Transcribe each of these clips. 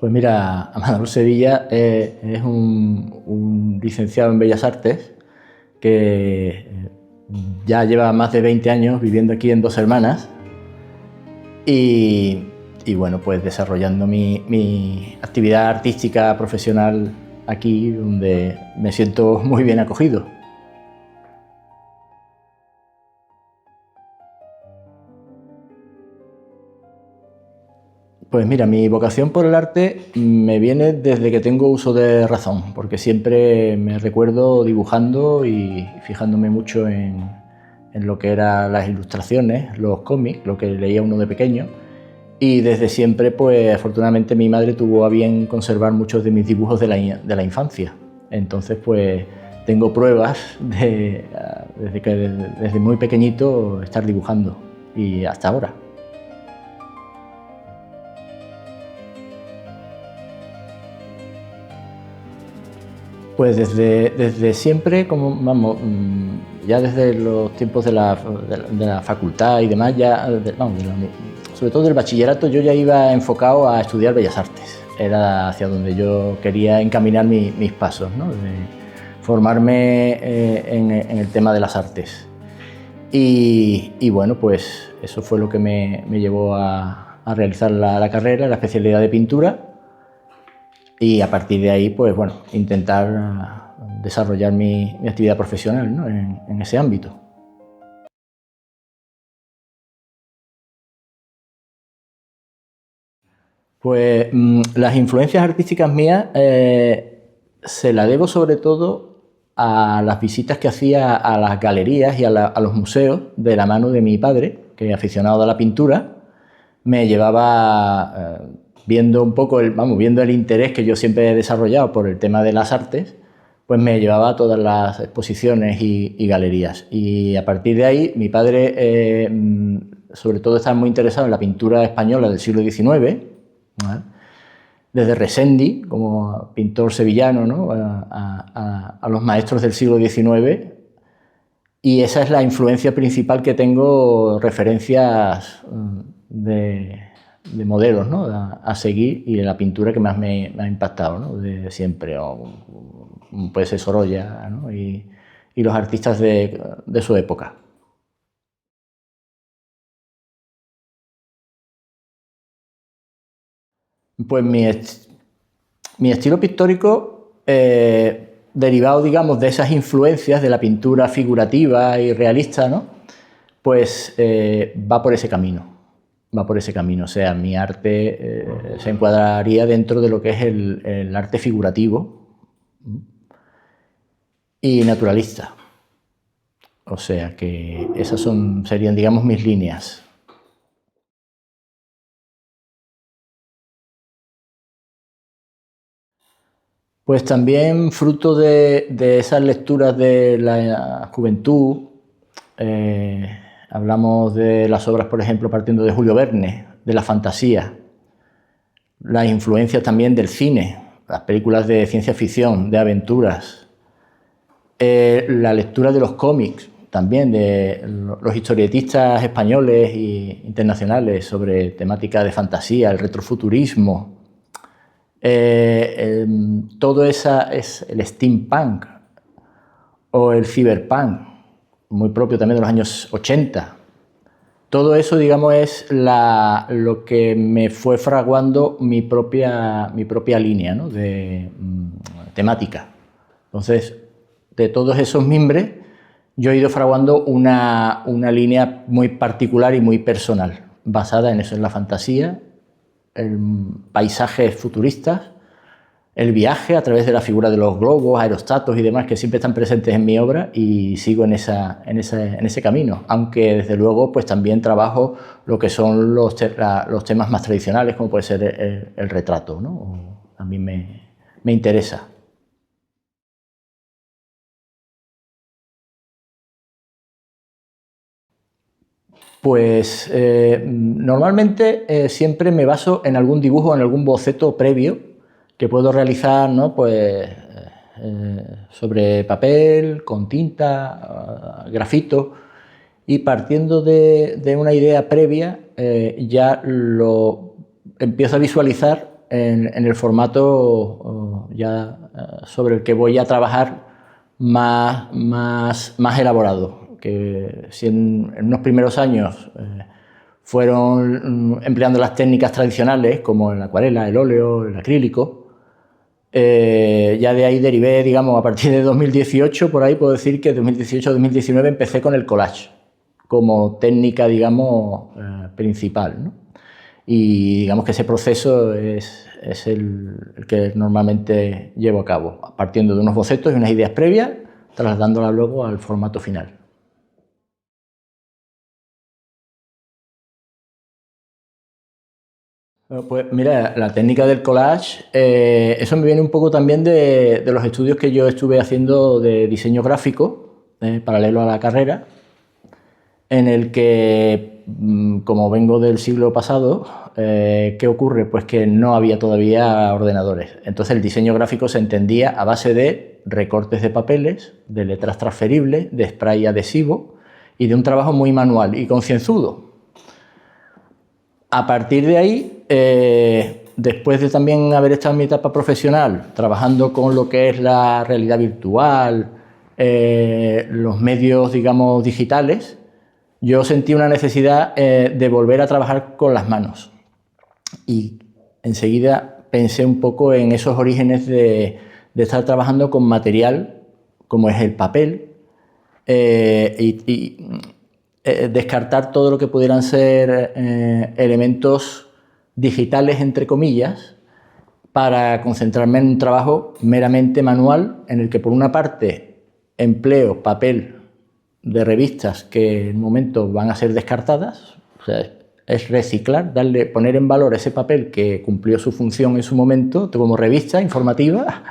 Pues mira, Amador Sevilla es un licenciado en Bellas Artes que ya lleva más de 20 años viviendo aquí en Dos Hermanas y bueno, pues desarrollando mi actividad artística profesional aquí, donde me siento muy bien acogido. Pues mira, mi vocación por el arte me viene desde que tengo uso de razón, porque siempre me recuerdo dibujando y fijándome mucho en lo que eran las ilustraciones, los cómics, lo que leía uno de pequeño. Y desde siempre, pues afortunadamente mi madre tuvo a bien conservar muchos de mis dibujos de la infancia. Entonces, pues tengo pruebas desde muy pequeñito estar dibujando y hasta ahora. Pues desde siempre, como vamos, ya desde los tiempos de la facultad y demás, sobre todo del bachillerato, yo ya iba enfocado a estudiar Bellas Artes. Era hacia donde yo quería encaminar mis pasos, ¿no? De formarme en el tema de las artes. Y bueno, pues eso fue lo que me llevó a realizar la carrera, la especialidad de pintura. Y a partir de ahí, pues bueno, intentar desarrollar mi actividad profesional, ¿no? en ese ámbito. Pues las influencias artísticas mías se las debo sobre todo a las visitas que hacía a las galerías y a los museos de la mano de mi padre, que aficionado a la pintura, me llevaba viendo un poco viendo el interés que yo siempre he desarrollado por el tema de las artes, pues me llevaba a todas las exposiciones y galerías. Y a partir de ahí, mi padre sobre todo estaba muy interesado en la pintura española del siglo XIX, ¿vale? Desde Resendi, como pintor sevillano, ¿no? a los maestros del siglo XIX, y esa es la influencia principal que tengo, referencias de modelos, ¿no? a seguir, y de la pintura que más me ha impactado, ¿no? De siempre, puede ser Sorolla, ¿no? y los artistas de su época. Pues mi estilo pictórico, derivado, digamos, de esas influencias de la pintura figurativa y realista, ¿no? Pues va por ese camino. Va por ese camino. O sea, mi arte se encuadraría dentro de lo que es el arte figurativo y naturalista. O sea que esas serían, digamos, mis líneas. Pues también fruto de esas lecturas de la juventud, hablamos de las obras, por ejemplo, partiendo de Julio Verne, de la fantasía, las influencias también del cine, las películas de ciencia ficción, de aventuras, la lectura de los cómics, también de los historietistas españoles e internacionales sobre temática de fantasía, el retrofuturismo. Todo eso es el steampunk o el cyberpunk, muy propio también de los años 80. Todo eso, digamos, es lo que me fue fraguando mi propia línea, ¿no? de temática. Entonces, de todos esos mimbres, yo he ido fraguando una línea muy particular y muy personal, basada en eso, en la fantasía, en paisajes futuristas, el viaje a través de la figura de los globos, aerostatos y demás que siempre están presentes en mi obra, y sigo en ese camino, aunque desde luego pues también trabajo lo que son los temas más tradicionales, como puede ser el retrato, ¿no? A mí me interesa. Pues normalmente siempre me baso en algún dibujo, en algún boceto previo que puedo realizar, ¿no? Pues sobre papel, con tinta, grafito, y partiendo de una idea previa ya lo empiezo a visualizar en el formato sobre el que voy a trabajar más elaborado. Que si en unos primeros años fueron empleando las técnicas tradicionales como la acuarela, el óleo, el acrílico, ya de ahí derivé, digamos, a partir de 2018, por ahí puedo decir que 2018-2019 empecé con el collage como técnica, digamos, principal, ¿no? Y digamos que ese proceso es el que normalmente llevo a cabo, partiendo de unos bocetos y unas ideas previas, trasladándolas luego al formato final. Bueno, pues mira, la técnica del collage, eso me viene un poco también de los estudios que yo estuve haciendo de diseño gráfico, paralelo a la carrera, en el que, como vengo del siglo pasado, ¿qué ocurre? Pues que no había todavía ordenadores. Entonces el diseño gráfico se entendía a base de recortes de papeles, de letras transferibles, de spray adhesivo y de un trabajo muy manual y concienzudo. A partir de ahí, después de también haber estado en mi etapa profesional, trabajando con lo que es la realidad virtual, los medios, digamos, digitales, yo sentí una necesidad de volver a trabajar con las manos. Y enseguida pensé un poco en esos orígenes de estar trabajando con material como es el papel, descartar todo lo que pudieran ser elementos digitales, entre comillas, para concentrarme en un trabajo meramente manual en el que, por una parte, empleo papel de revistas que en un momento van a ser descartadas, o sea, es reciclar, poner en valor ese papel que cumplió su función en su momento como revista informativa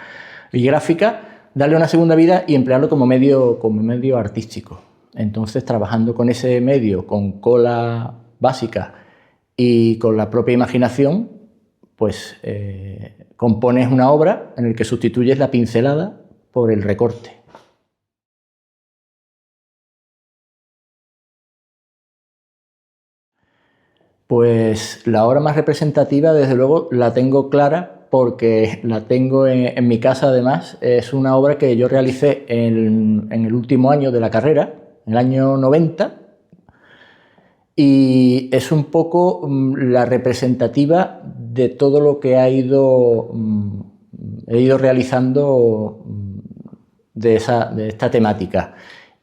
y gráfica, darle una segunda vida y emplearlo como medio artístico. Entonces, trabajando con ese medio, con cola básica y con la propia imaginación, pues compones una obra en la que sustituyes la pincelada por el recorte. Pues la obra más representativa, desde luego, la tengo clara porque la tengo en mi casa. Además, es una obra que yo realicé en el último año de la carrera, en el año 90, y es un poco la representativa de todo lo que he ido realizando de esta temática.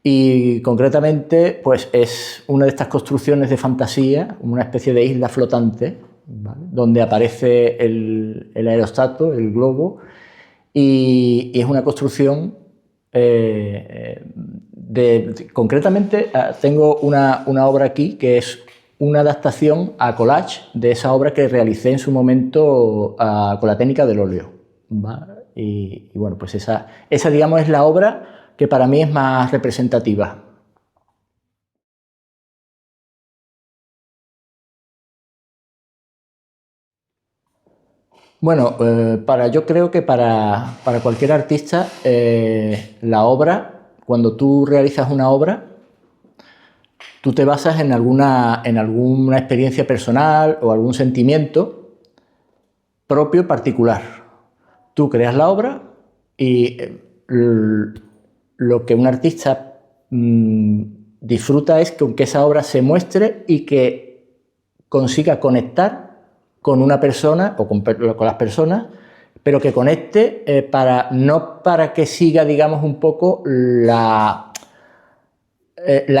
Y concretamente, pues es una de estas construcciones de fantasía, una especie de isla flotante, ¿vale?, donde aparece el aerostato, el globo, y es una construcción concretamente, tengo una obra aquí que es una adaptación a collage de esa obra que realicé en su momento con la técnica del óleo, ¿vale? Y bueno, pues esa, digamos, es la obra que para mí es más representativa. Bueno, yo creo que para cualquier artista, la obra, cuando tú realizas una obra, tú te basas en alguna experiencia personal o algún sentimiento propio particular. Tú creas la obra y lo que un artista disfruta es que esa obra se muestre y que consiga conectar con una persona o con las personas, pero que conecte no para que siga, digamos, un poco la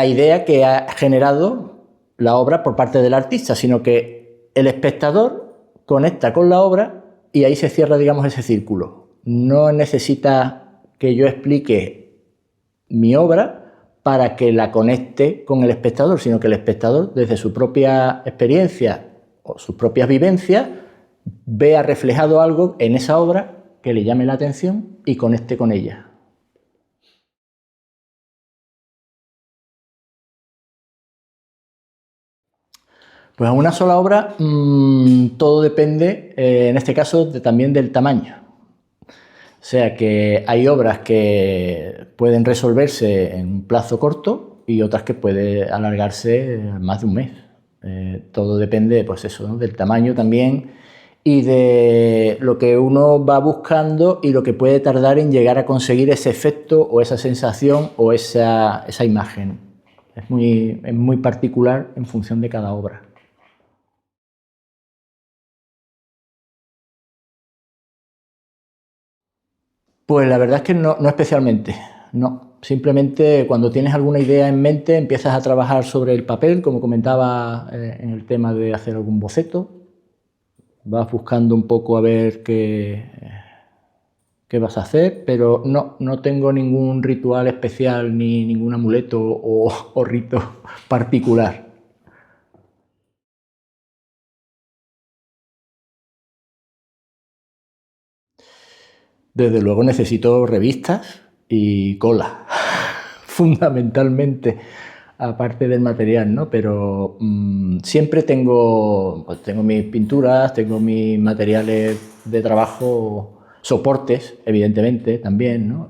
idea que ha generado la obra por parte del artista, sino que el espectador conecta con la obra y ahí se cierra, digamos, ese círculo. No necesita que yo explique mi obra para que la conecte con el espectador, sino que el espectador, desde su propia experiencia o sus propias vivencias, vea reflejado algo en esa obra que le llame la atención y conecte con ella. Pues a una sola obra todo depende, en este caso, también del tamaño. O sea que hay obras que pueden resolverse en un plazo corto y otras que pueden alargarse más de un mes. Todo depende, pues eso, ¿no?, del tamaño también y de lo que uno va buscando y lo que puede tardar en llegar a conseguir ese efecto o esa sensación o esa imagen. Es muy particular en función de cada obra. Pues la verdad es que no especialmente, no. Simplemente cuando tienes alguna idea en mente empiezas a trabajar sobre el papel, como comentaba en el tema de hacer algún boceto. Vas buscando un poco a ver qué vas a hacer, pero no tengo ningún ritual especial ni ningún amuleto o rito particular. Desde luego necesito revistas y cola, fundamentalmente, aparte del material, ¿no? Pero siempre tengo mis pinturas, tengo mis materiales de trabajo, soportes, evidentemente, también, ¿no?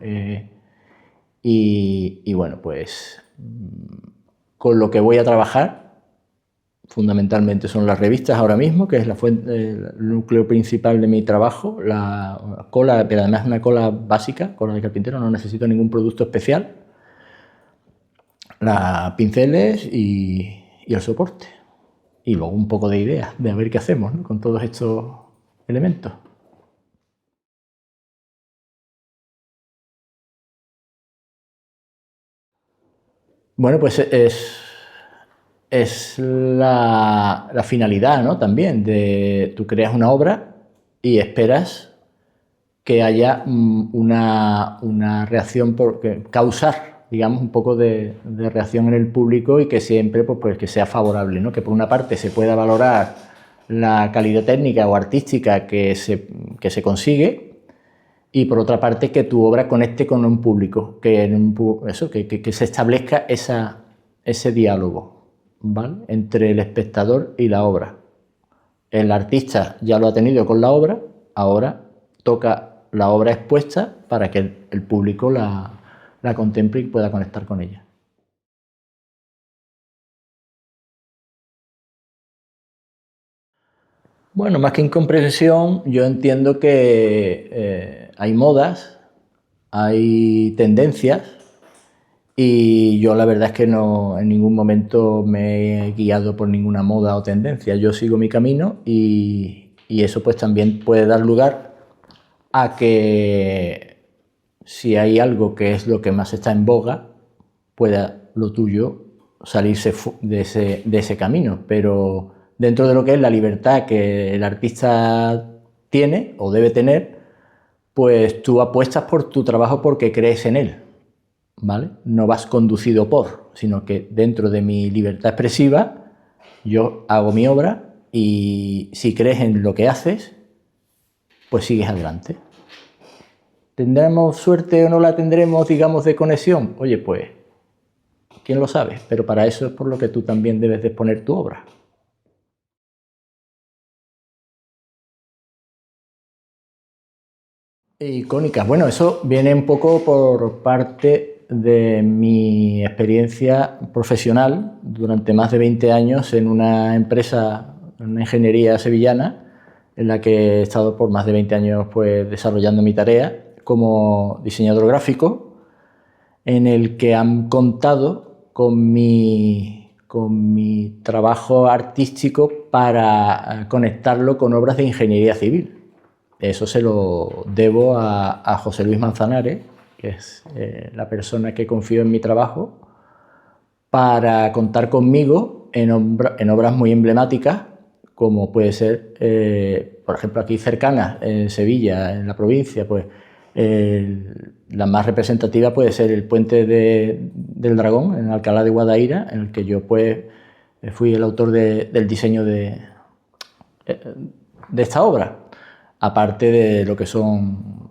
Y bueno, pues con lo que voy a trabajar fundamentalmente son las revistas ahora mismo, que es la fuente, el núcleo principal de mi trabajo, la cola, pero además es una cola básica, cola de carpintero, no necesito ningún producto especial, las pinceles y el soporte. Y luego un poco de ideas de a ver qué hacemos, ¿no?, con todos estos elementos. Bueno, pues es la finalidad, ¿no?, también de tú creas una obra y esperas que haya una reacción, causar, digamos, un poco de reacción en el público y que siempre pues que sea favorable, ¿no? Que por una parte se pueda valorar la calidad técnica o artística que se consigue y por otra parte que tu obra conecte con un público, que se establezca ese diálogo, ¿vale?, entre el espectador y la obra. El artista ya lo ha tenido con la obra, ahora toca la obra expuesta para que el público la contemple y pueda conectar con ella. Bueno, más que incomprensión, yo entiendo que hay modas, hay tendencias y yo la verdad es que no en ningún momento me he guiado por ninguna moda o tendencia. Yo sigo mi camino y eso pues también puede dar lugar a que si hay algo que es lo que más está en boga, pueda lo tuyo salirse de ese camino. Pero dentro de lo que es la libertad que el artista tiene o debe tener, pues tú apuestas por tu trabajo porque crees en él, ¿vale? No vas conducido por, sino que dentro de mi libertad expresiva yo hago mi obra y si crees en lo que haces, pues sigues adelante. ¿Tendremos suerte o no la tendremos, digamos, de conexión? Oye, pues, quién lo sabe, pero para eso es por lo que tú también debes de exponer tu obra. Icónicas, bueno, eso viene un poco por parte de mi experiencia profesional durante más de 20 años en una empresa, en una ingeniería sevillana, en la que he estado por más de 20 años pues, desarrollando mi tarea como diseñador gráfico, en el que han contado con mi trabajo artístico para conectarlo con obras de ingeniería civil. Eso se lo debo a José Luis Manzanares, que es la persona que confío en mi trabajo, para contar conmigo en obras muy emblemáticas, como puede ser, por ejemplo, aquí cercanas, en Sevilla, en la provincia, pues la más representativa puede ser el Puente del Dragón, en Alcalá de Guadaira, en el que yo pues fui el autor del diseño de esta obra, aparte de lo que son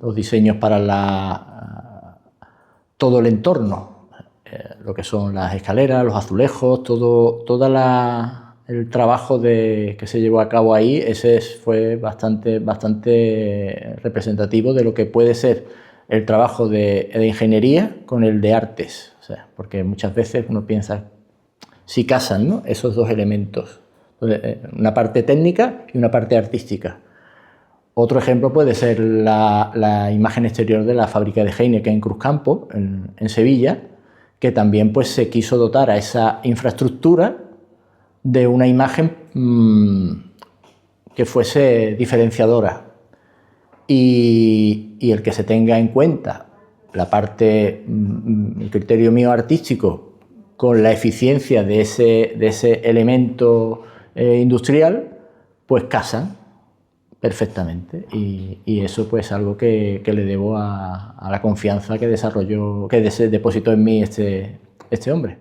los diseños para todo el entorno, lo que son las escaleras, los azulejos, todo el trabajo que se llevó a cabo ahí, ese fue bastante representativo de lo que puede ser el trabajo de ingeniería con el de artes, o sea, porque muchas veces uno piensa si casan, ¿no?, esos dos elementos una parte técnica y una parte artística. Otro ejemplo puede ser la imagen exterior de la fábrica de Heineken en Cruzcampo, en Sevilla, que también pues, se quiso dotar a esa infraestructura de una imagen que fuese diferenciadora. Y el que se tenga en cuenta la parte, el criterio mío artístico, con la eficiencia de ese elemento industrial, pues casan perfectamente. Y eso pues es algo que le debo a la confianza que desarrolló, que depositó en mí este hombre.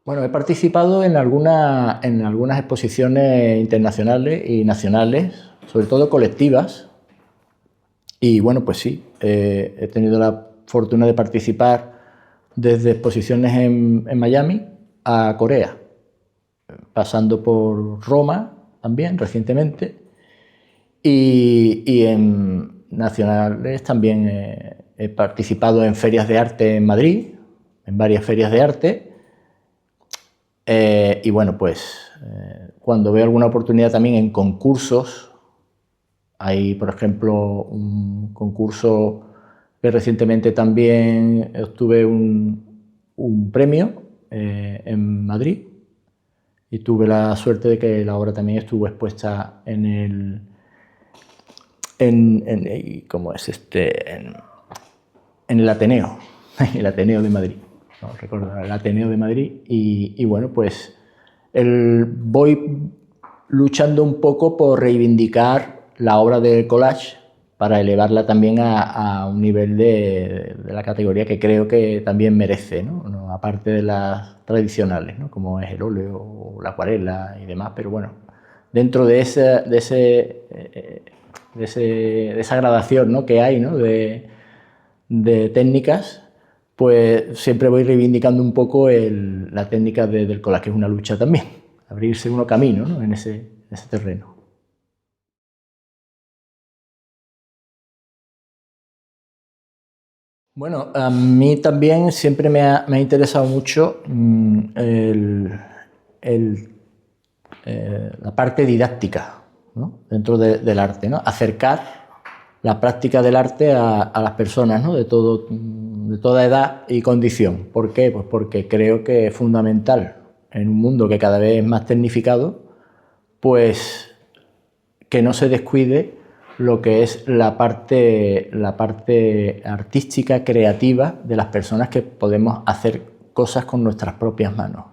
Bueno, he participado en algunas exposiciones internacionales y nacionales, sobre todo colectivas, y bueno, pues sí, he tenido la fortuna de participar desde exposiciones en Miami a Corea, pasando por Roma también recientemente, y en nacionales también he participado en ferias de arte en Madrid, en varias ferias de arte. Y bueno, pues cuando veo alguna oportunidad también en concursos, hay por ejemplo un concurso que recientemente también obtuve un premio en Madrid, y tuve la suerte de que la obra también estuvo expuesta en el Ateneo, el Ateneo de Madrid. No recuerdo, el Ateneo de Madrid, y bueno, pues voy luchando un poco por reivindicar la obra del collage para elevarla también a un nivel de la categoría que creo que también merece, ¿no? Aparte de las tradicionales, ¿no? Como es el óleo o la acuarela y demás, pero bueno, dentro de esa gradación, ¿no? que hay, ¿no? de técnicas, pues siempre voy reivindicando un poco la técnica del collage, que es una lucha también, abrirse uno camino, ¿no? en ese terreno. Bueno, a mí también siempre me ha interesado mucho la parte didáctica, ¿no? dentro del arte, ¿no? Acercar la práctica del arte a las personas, ¿no? de toda edad y condición. ¿Por qué? Pues porque creo que es fundamental en un mundo que cada vez es más tecnificado, pues que no se descuide lo que es la parte artística, creativa de las personas, que podemos hacer cosas con nuestras propias manos,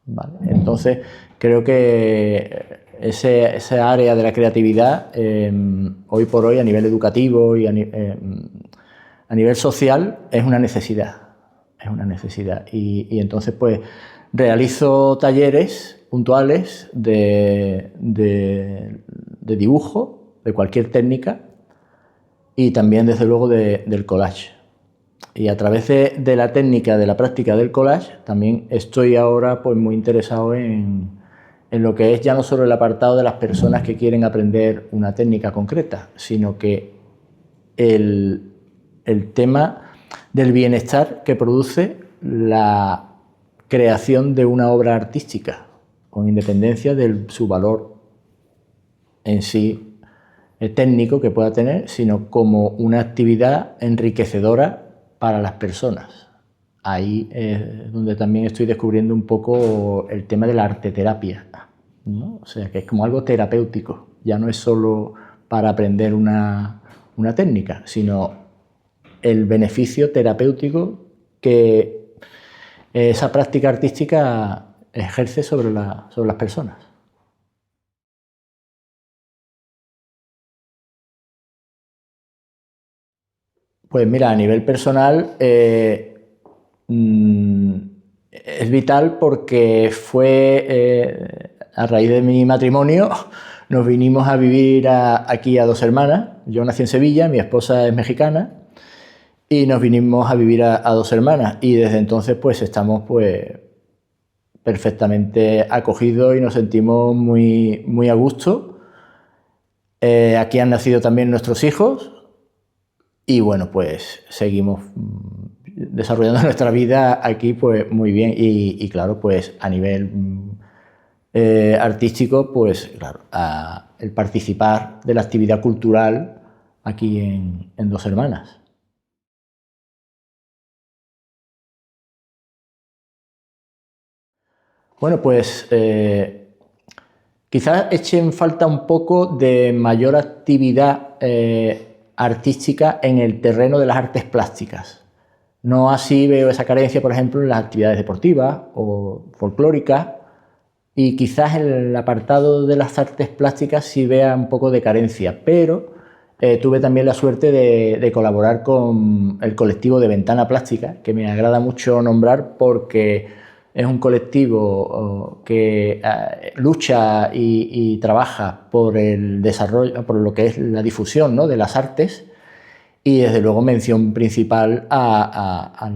¿vale? Entonces, creo que esa área de la creatividad, hoy por hoy, a nivel educativo y a nivel social, es una necesidad. Es una necesidad. Y entonces, pues, realizo talleres puntuales de dibujo, de cualquier técnica, y también desde luego del collage. Y a través de la técnica, de la práctica del collage, también estoy ahora pues muy interesado en lo que es ya no solo el apartado de las personas que quieren aprender una técnica concreta, sino que el tema del bienestar que produce la creación de una obra artística, con independencia de su valor en sí técnico que pueda tener, sino como una actividad enriquecedora para las personas. Ahí es donde también estoy descubriendo un poco el tema de la arteterapia, ¿no? O sea, que es como algo terapéutico, ya no es solo para aprender una técnica, sino el beneficio terapéutico que esa práctica artística ejerce sobre las personas. Pues mira, a nivel personal es vital, porque fue a raíz de mi matrimonio, nos vinimos a vivir aquí a Dos Hermanas. Yo nací en Sevilla, mi esposa es mexicana, y nos vinimos a vivir a Dos Hermanas, y desde entonces pues estamos pues perfectamente acogidos y nos sentimos muy, muy a gusto. Aquí han nacido también nuestros hijos. Y bueno, pues seguimos desarrollando nuestra vida aquí pues muy bien y claro, pues a nivel artístico, pues claro, el participar de la actividad cultural aquí en Dos Hermanas. Bueno, pues quizás eche en falta un poco de mayor actividad artística en el terreno de las artes plásticas. No así veo esa carencia, por ejemplo, en las actividades deportivas o folclóricas, y quizás en el apartado de las artes plásticas sí vea un poco de carencia, pero tuve también la suerte de colaborar con el colectivo de Ventana Plástica, que me agrada mucho nombrar porque es un colectivo que lucha y trabaja por el desarrollo, por lo que es la difusión, ¿no?, de las artes, y desde luego mención principal a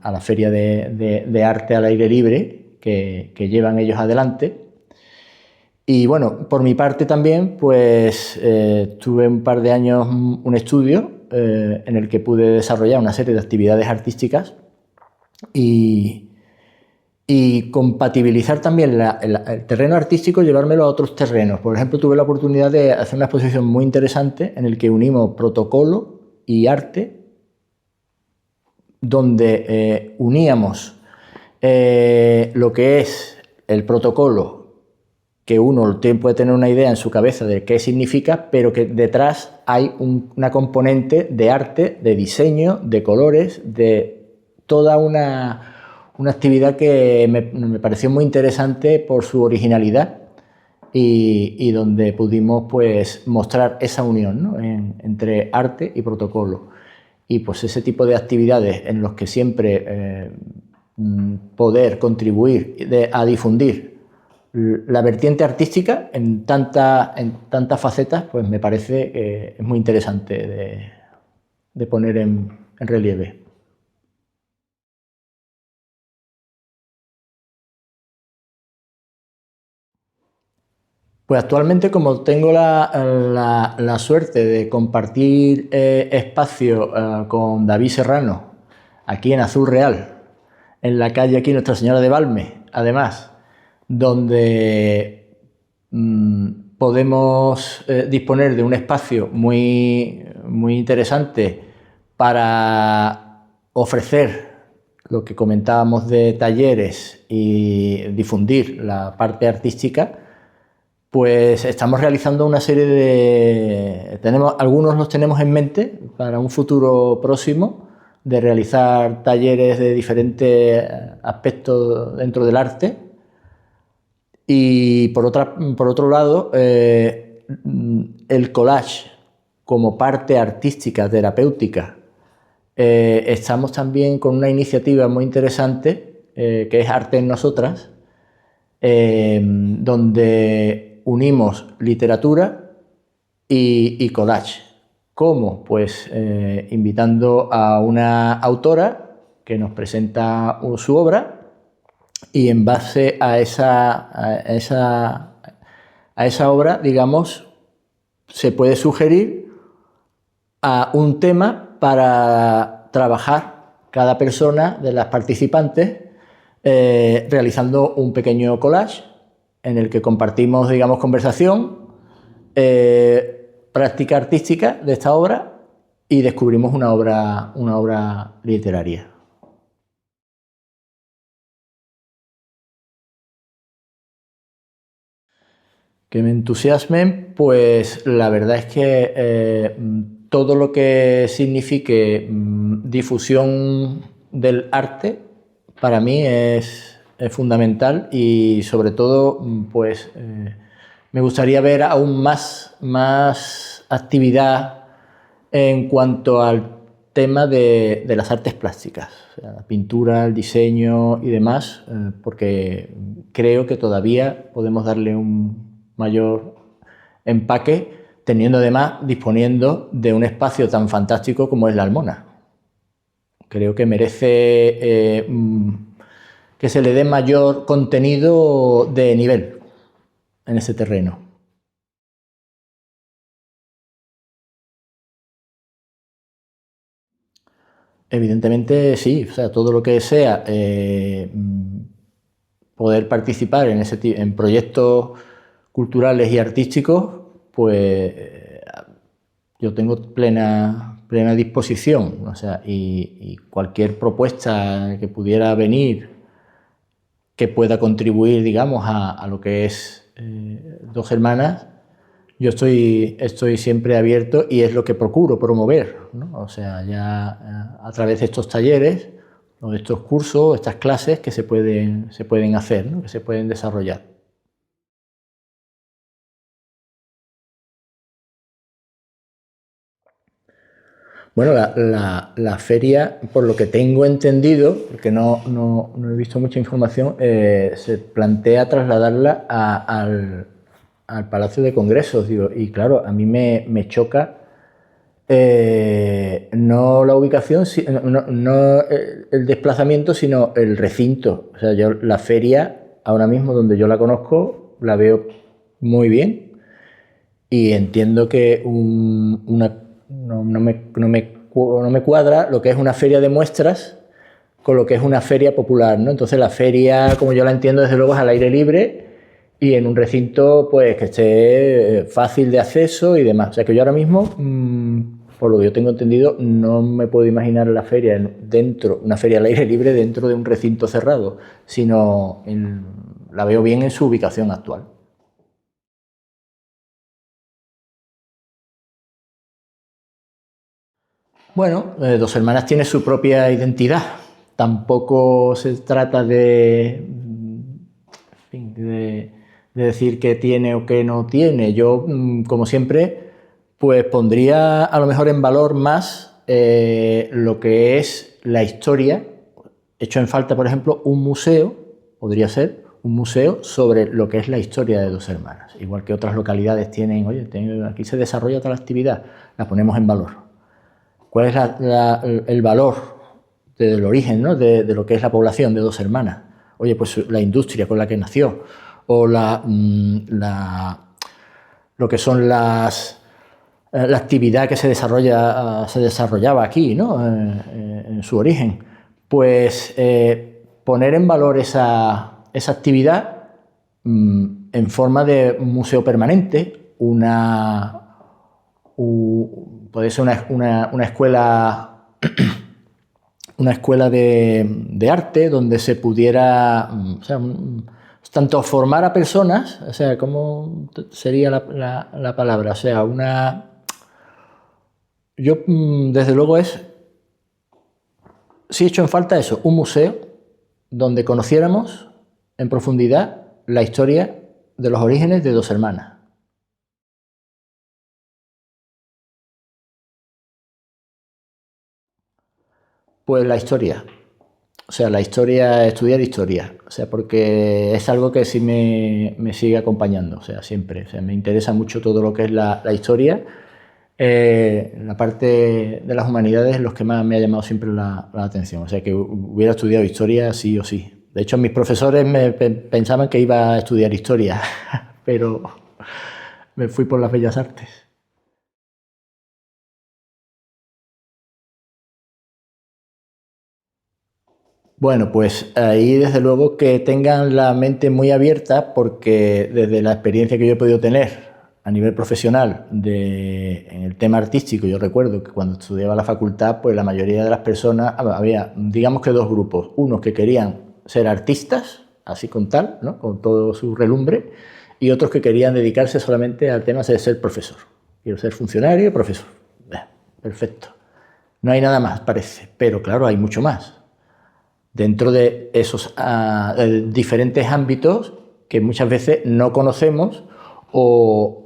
la Feria de Arte al Aire Libre que llevan ellos adelante. Y bueno, por mi parte también, pues tuve un par de años un estudio en el que pude desarrollar una serie de actividades artísticas y compatibilizar también el terreno artístico, llevármelo a otros terrenos. Por ejemplo, tuve la oportunidad de hacer una exposición muy interesante en el que unimos protocolo y arte, donde uníamos lo que es el protocolo, que uno puede tener una idea en su cabeza de qué significa, pero que detrás hay una componente de arte, de diseño, de colores, de toda una actividad que me pareció muy interesante por su originalidad y donde pudimos pues mostrar esa unión, ¿no?, entre arte y protocolo. Y pues ese tipo de actividades en los que siempre poder contribuir a difundir la vertiente artística en tantas facetas, pues me parece que es muy interesante de poner en relieve. Pues actualmente, como tengo la suerte de compartir espacio con David Serrano, aquí en Azul Real, en la calle aquí Nuestra Señora de Valme, además, donde podemos disponer de un espacio muy interesante para ofrecer lo que comentábamos de talleres y difundir la parte artística, pues estamos realizando una serie algunos los tenemos en mente para un futuro próximo, de realizar talleres de diferentes aspectos dentro del arte. Y por otro lado, el collage como parte artística, terapéutica. Estamos también con una iniciativa muy interesante, que es Arte en Nosotras, donde unimos literatura y collage. ¿Cómo? Pues invitando a una autora que nos presenta su obra, y en base a esa obra, digamos, se puede sugerir a un tema para trabajar cada persona de las participantes, realizando un pequeño collage en el que compartimos, digamos, conversación, práctica artística de esta obra, y descubrimos una obra literaria. Que me entusiasmen, pues la verdad es que todo lo que signifique difusión del arte para mí es fundamental, y sobre todo pues me gustaría ver aún más actividad en cuanto al tema de las artes plásticas, o sea, la pintura, el diseño y demás, porque creo que todavía podemos darle un mayor empaque, teniendo además, disponiendo de un espacio tan fantástico como es la Almona. Creo que merece que se le dé mayor contenido de nivel en ese terreno. Evidentemente sí, o sea, todo lo que sea poder participar en proyectos culturales y artísticos, pues yo tengo plena disposición, o sea, y cualquier propuesta que pudiera venir que pueda contribuir, digamos, a lo que es Dos Hermanas, yo estoy siempre abierto y es lo que procuro promover, ¿no? O sea, ya a través de estos talleres o de estos cursos, estas clases que se pueden hacer, ¿no? Que se pueden desarrollar. Bueno, la feria, por lo que tengo entendido, porque no he visto mucha información, se plantea trasladarla al Palacio de Congresos, digo, y claro, a mí me choca no la ubicación, no el desplazamiento, sino el recinto. O sea, yo la feria, ahora mismo donde yo la conozco, la veo muy bien y entiendo que no me cuadra lo que es una feria de muestras con lo que es una feria popular, ¿no? Entonces la feria, como yo la entiendo, desde luego es al aire libre y en un recinto pues que esté fácil de acceso y demás. O sea que yo ahora mismo, por lo que yo tengo entendido, no me puedo imaginar la feria una feria al aire libre dentro de un recinto cerrado, sino la veo bien en su ubicación actual. Bueno, Dos Hermanas tiene su propia identidad. Tampoco se trata de decir qué tiene o qué no tiene. Yo, como siempre, pues pondría a lo mejor en valor más lo que es la historia. Hecho en falta, por ejemplo, un museo, podría ser un museo sobre lo que es la historia de Dos Hermanas. Igual que otras localidades tienen, oye, aquí se desarrolla tal actividad, la ponemos en valor. ¿Cuál es el valor del origen, ¿no? de lo que es la población de Dos Hermanas? Oye, pues la industria con la que nació, o lo que son la actividad que se desarrollaba aquí, ¿no? En su origen. Pues poner en valor esa actividad en forma de museo permanente, puede ser una escuela, una escuela de arte donde se pudiera, o sea, tanto formar a personas, o sea, ¿cómo sería la palabra? O sea, yo desde luego sí he hecho en falta eso, un museo donde conociéramos en profundidad la historia de los orígenes de Dos Hermanas. Pues la historia. O sea, la historia, estudiar historia. O sea, porque es algo que sí me sigue acompañando. O sea, siempre. O sea, me interesa mucho todo lo que es la historia. La parte de las humanidades es lo que más me ha llamado siempre la atención. O sea, que hubiera estudiado historia sí o sí. De hecho, mis profesores pensaban que iba a estudiar historia, pero me fui por las bellas artes. Bueno, pues ahí desde luego que tengan la mente muy abierta porque desde la experiencia que yo he podido tener a nivel profesional en el tema artístico, yo recuerdo que cuando estudiaba la facultad, pues la mayoría de las personas, había digamos que dos grupos, unos que querían ser artistas, así con tal, ¿no? Con todo su relumbre, y otros que querían dedicarse solamente al tema de ser profesor. Quiero ser funcionario, profesor. Perfecto. No hay nada más, parece, pero claro, hay mucho más dentro de esos diferentes ámbitos que muchas veces no conocemos o,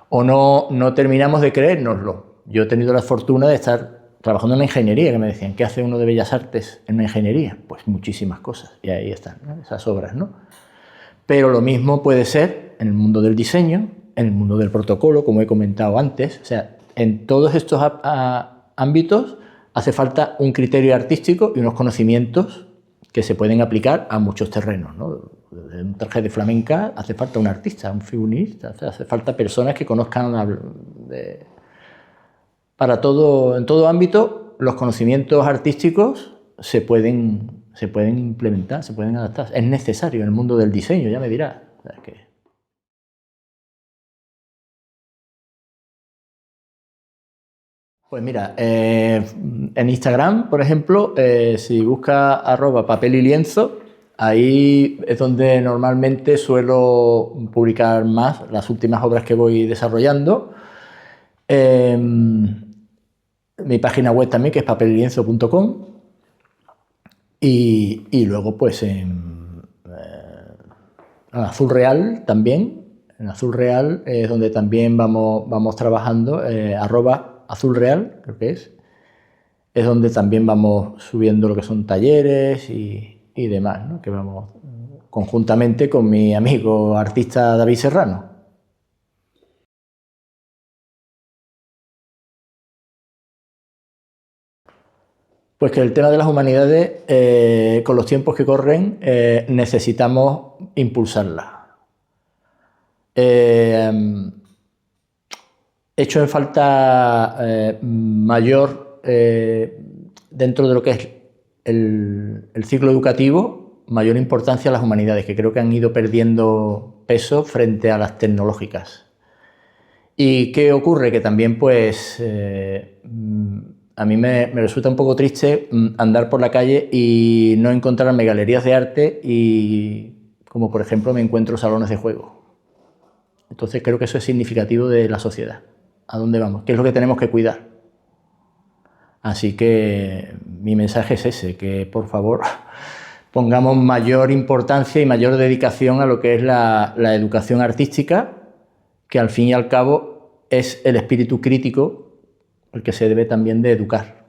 o no terminamos de creérnoslo. Yo he tenido la fortuna de estar trabajando en la ingeniería, que me decían, ¿qué hace uno de Bellas Artes en una ingeniería? Pues muchísimas cosas, y ahí están, ¿no? Esas obras, ¿no? Pero lo mismo puede ser en el mundo del diseño, en el mundo del protocolo, como he comentado antes, o sea, en todos estos ámbitos hace falta un criterio artístico y unos conocimientos que se pueden aplicar a muchos terrenos, ¿no? En un traje de flamenca hace falta un artista, un figurinista, o sea, hace falta personas que conozcan para todo, en todo ámbito los conocimientos artísticos se pueden implementar, se pueden adaptar. Es necesario en el mundo del diseño, ya me dirás. O sea, Pues mira, en Instagram, por ejemplo, si buscas @papel y lienzo, ahí es donde normalmente suelo publicar más las últimas obras que voy desarrollando. Mi página web también, que es papelylienzo.com. Y luego, pues, en Azul Real también. En Azul Real es donde también vamos trabajando, @azulreal, creo que es donde también vamos subiendo lo que son talleres y demás, ¿no? Que vamos conjuntamente con mi amigo artista David Serrano. Pues que el tema de las humanidades, con los tiempos que corren, necesitamos impulsarla. Hecho en falta mayor, dentro de lo que es el ciclo educativo, mayor importancia a las humanidades, que creo que han ido perdiendo peso frente a las tecnológicas. ¿Y qué ocurre? Que también, pues, a mí me resulta un poco triste andar por la calle y no encontrarme galerías de arte y, como por ejemplo, me encuentro salones de juego. Entonces creo que eso es significativo de la sociedad. ¿A dónde vamos? ¿Qué es lo que tenemos que cuidar? Así que mi mensaje es ese, que por favor pongamos mayor importancia y mayor dedicación a lo que es la educación artística, que al fin y al cabo es el espíritu crítico el que se debe también de educar.